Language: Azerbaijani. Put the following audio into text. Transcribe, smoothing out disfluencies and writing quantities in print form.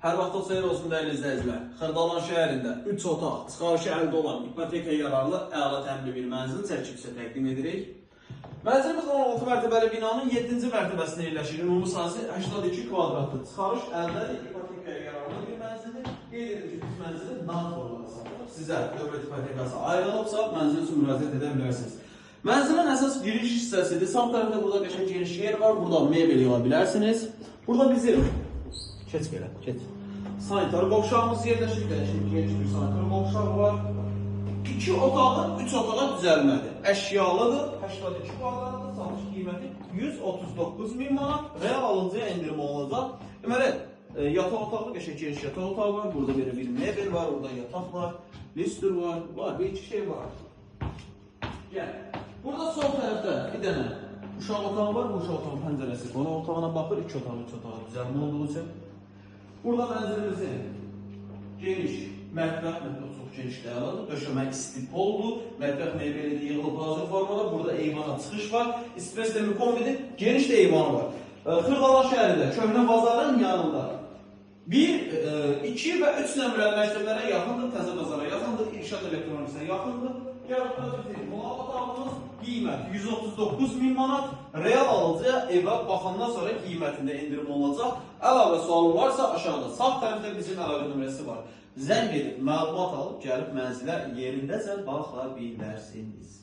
Hər vaxtınız xeyir olsun dəyərli izləyicilər. Xırdalan şəhərində 3 otaq, çıxarışı əldə olan ipoteka yararlı əla təmli bir mənzil çəkib sizə təqdim edirik. Mənzilimiz 16 mərtəbəli binanın 7-ci mərtəbəsində yerləşir. Ümumi sahəsi 82 kvadratdır. Çıxarış əldə ipoteka yararlı bir mənzildir. Qeyd edim ki, biz mənzili nağd formada satırıq. Sizə dövlət ipotekası ayrılıbsa mənzil üçün müraciət edə bilərsiniz. Mənzilin əsas giriş hissəsidir. Sağ tərəfdə burada qəşəng geniş yer var. Burada mebel yığa bilərsiniz. Burada bizim keç belə, keç. Sanitar qovşağımız yerləşir. Qəşəng geniş bir sanitar qovşağı var. 2 otağın 3 otağa düzəlmədir. Əşyalıdır. 82 kvadratdır. Satış qiyməti 139.000 manat. Real alıcıya endirim olunacaq. Deməli, yataq otağı, qəşəng geniş yataq otağı var. Burada belə bir mebel var. Burada yataq var. Lister var. Var, bir iki şey var. Gəl. Burada sol tərəfdə bir dənə uşaq otağı var. Bu uşaq otağın pəncərəsi qonaq otağına baxır. 2 otaq, 3 otağa düzəlmə olduğu üçün. Burada mənzilimizin geniş mətbəx çox geniş dəyərlidir. Döşəmə istipoldur. Mətbəx mebeli yığılıb hazır formada. Burada eyvana çıxış var. İstres demir kombinin geniş də eyvanı var. Xırdalan şəhərində köhnə bazarın yanında 1, 2 və 3 nömrəli məktəblərə yaxındır. Təzə bazara yaxındır. İrşad elektronikisə yaxındır. Gəlib bizim qonaq otağımız qiymət 139.000 manat. Real alıcıya evə baxandan sonra qiymətində endirim olacaq. Əlavə sualın varsa aşağıda sağ tərəfdə bizim əlaqə nömrəsi var. Zəng edib məlumat alıb gəlib mənzilə yerindəcə baxa bilərsiniz.